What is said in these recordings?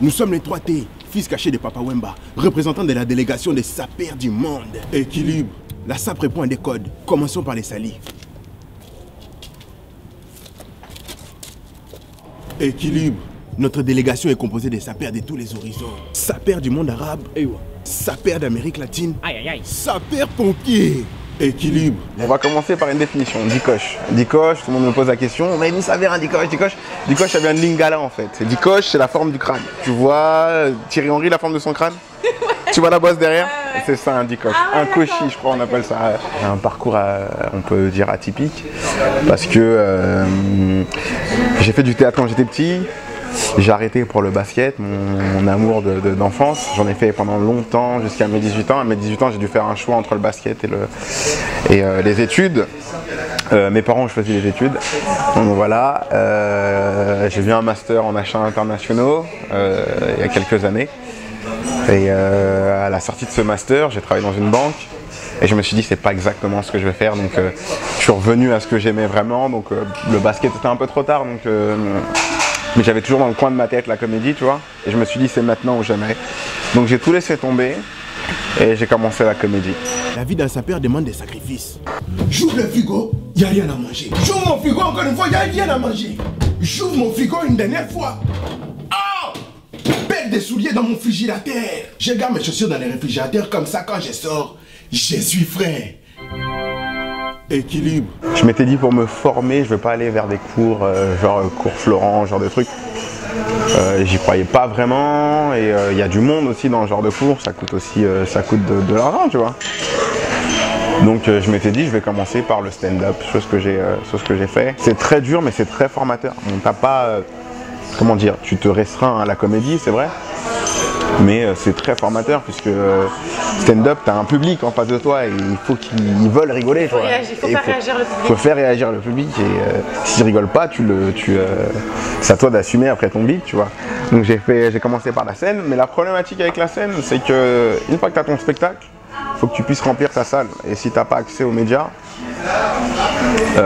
Nous sommes les 3T, fils cachés de Papa Wemba, représentants de la délégation des sapeurs du monde. Équilibre. La SAP répond à des codes. Commençons par les salis. Équilibre. Notre délégation est composée des sapeurs de tous les horizons. Sapeurs du monde arabe. Sapeurs d'Amérique latine. Sapeurs pompiers. Équilibre. On va commencer par une définition. Dikosh. Dikosh, tout le monde me pose la question. Mais vous savez un Dikosh? Dikosh, ça vient de Lingala en fait. Dikosh, c'est la forme du crâne. Tu vois Thierry Henry, la forme de son crâne? Tu vois la bosse derrière? C'est ça un Dikosh. Un koshi, je crois on appelle ça. Un parcours, on peut dire atypique. Parce que j'ai fait du théâtre quand j'étais petit. J'ai arrêté pour le basket, mon amour d'enfance. J'en ai fait pendant longtemps, jusqu'à mes 18 ans. À mes 18 ans, j'ai dû faire un choix entre le basket et les études. Mes parents ont choisi les études. Donc voilà, j'ai vu un master en achats internationaux il y a quelques années. Et à la sortie de ce master, j'ai travaillé dans une banque. Et je me suis dit, c'est pas exactement ce que je vais faire. Donc je suis revenu à ce que j'aimais vraiment. Donc le basket était un peu trop tard. Donc, mais j'avais toujours dans le coin de ma tête la comédie, tu vois. Et je me suis dit, c'est maintenant ou jamais. Donc j'ai tout laissé tomber et j'ai commencé la comédie. La vie d'un sapeur demande des sacrifices. J'ouvre le frigo, il n'y a rien à manger. J'ouvre mon frigo encore une fois, il n'y a rien à manger. J'ouvre mon frigo une dernière fois. Oh! Pète des souliers dans mon frigidateur. Je garde mes chaussures dans les réfrigérateurs comme ça quand je sors. Je suis frais. Équilibre. Je m'étais dit pour me former, je ne vais pas aller vers des cours, genre cours Florent, genre de trucs. J'y croyais pas vraiment et il y a du monde aussi dans ce genre de cours, ça coûte aussi de l'argent, tu vois. Donc je m'étais dit je vais commencer par le stand-up, chose que j'ai fait. C'est très dur mais c'est très formateur. On t'a pas, comment dire, tu te restreins à la comédie, c'est vrai. Mais c'est très formateur puisque stand-up, tu as un public en face de toi et il faut qu'ils veulent rigoler. Il faut faire réagir le public. Il faut faire réagir le public et s'ils rigolent pas, c'est à toi d'assumer après ton beat, tu vois. Donc j'ai commencé par la scène, mais la problématique avec la scène, c'est que une fois que tu as ton spectacle, il faut que tu puisses remplir ta salle. Et si tu n'as pas accès aux médias,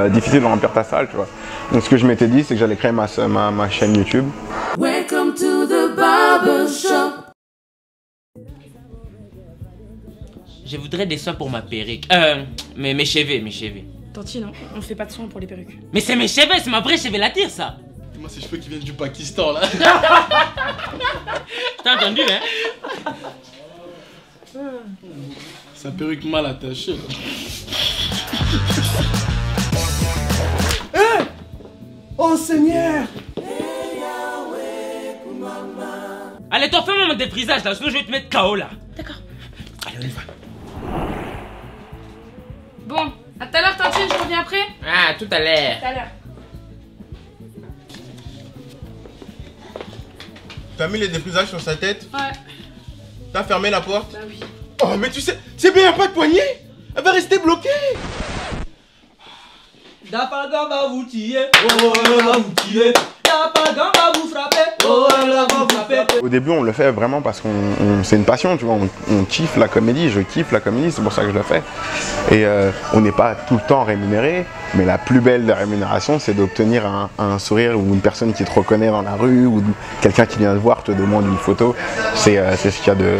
difficile de remplir ta salle, tu vois. Donc ce que je m'étais dit, c'est que j'allais créer ma chaîne YouTube. Welcome to the barber shop. Je voudrais des soins pour ma perruque. Mes cheveux. Tantine, on fait pas de soins pour les perruques. Mais c'est mes cheveux, c'est ma vraie chevelure ça. Moi, ces cheveux qui viennent du Pakistan là. T'as entendu, hein? Sa perruque mal attachée. Hey! Oh Seigneur! Allez, toi, fais-moi mon déprisage là, sinon je vais te mettre KO là. D'accord. Allez, on y va. Bon, à tout à l'heure, Tantine, je reviens après. Ah, tout à l'heure. Tout à l'heure. T'as mis les déprisages sur sa tête? Ouais. T'as fermé la porte? Bah oui. Oh mais tu sais, c'est bien, pas de poignée. Elle va rester bloquée. Dapagan va vous tirer, oh elle va vous tirer. Dapagan va vous frapper, oh elle va vous frapper. Au début, on le fait vraiment parce qu'on c'est une passion, tu vois. On kiffe la comédie, je kiffe la comédie, c'est pour ça que je le fais. Et on n'est pas tout le temps rémunéré, mais la plus belle des rémunérations, c'est d'obtenir un sourire ou une personne qui te reconnaît dans la rue ou quelqu'un qui vient te voir te demande une photo. C'est ce qu'il y a de.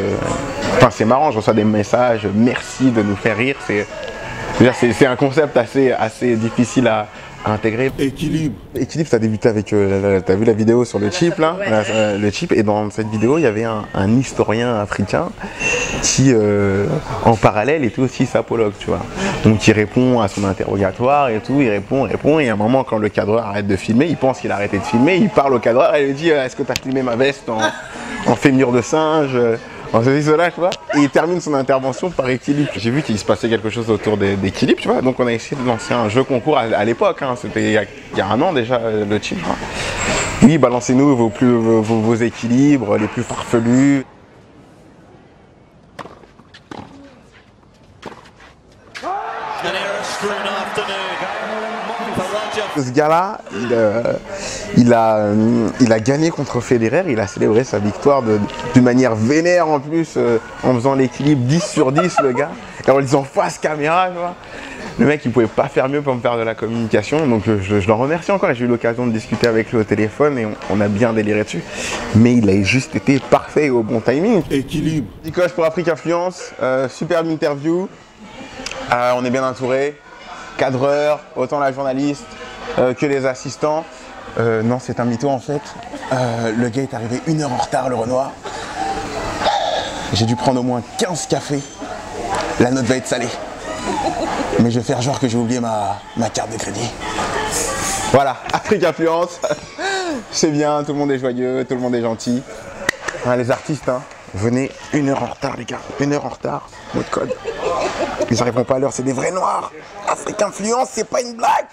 Enfin, c'est marrant, je reçois des messages, merci de nous faire rire. C'est un concept assez difficile à intégrer. Équilibre. Équilibre, ça a débuté avec, t'as vu la vidéo sur le chip là, ouais. le chip, et dans cette vidéo, il y avait un historien africain qui, en parallèle, était aussi sapologue, tu vois. Donc il répond à son interrogatoire et tout, il répond, et à un moment, quand le cadreur arrête de filmer, il pense qu'il a arrêté de filmer, il parle au cadreur et lui dit est-ce que tu as filmé ma veste en fémur de singe en ceci, cela, tu vois, et il termine son intervention par équilibre. J'ai vu qu'il se passait quelque chose autour d'équilibre, tu vois, donc on a essayé de lancer un jeu concours à l'époque, hein, c'était il y a un an déjà, le chip. Hein. Oui, balancez-nous vos équilibres les plus farfelus. Ce gars-là, il a gagné contre Federer, il a célébré sa victoire d'une manière vénère en plus, en faisant l'équilibre 10 sur 10 le gars, et en le disant face caméra, tu vois. Le mec, il pouvait pas faire mieux pour me faire de la communication, donc je l'en remercie encore. Et j'ai eu l'occasion de discuter avec lui au téléphone et on a bien déliré dessus. Mais il a juste été parfait au bon timing. Équilibre. Dikosh pour Afrique Influence, superbe interview. On est bien entouré. Cadreur, autant la journaliste que les assistants. Non, c'est un mytho en fait. Le gars est arrivé 1 heure en retard, le Renoir. J'ai dû prendre au moins 15 cafés. La note va être salée. Mais je vais faire genre que j'ai oublié ma carte de crédit. Voilà, Afrique Influence. C'est bien, tout le monde est joyeux, tout le monde est gentil. Ouais, les artistes, hein, venez 1 heure en retard les gars. 1 heure en retard, mot de code. Ils n'arriveront pas à l'heure, c'est des vrais noirs. Afrique Influence, c'est pas une blague.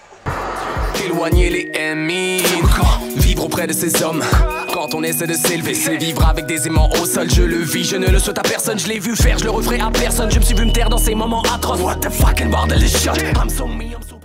Éloigner les ennemis, vivre auprès de ces hommes. Quand on essaie de s'élever, c'est vivre avec des aimants au sol. Je le vis, je ne le souhaite à personne. Je l'ai vu faire, je le referai à personne. Je me suis vu me taire dans ces moments atroces. What the fucking bordel de shot. I'm so me, I'm so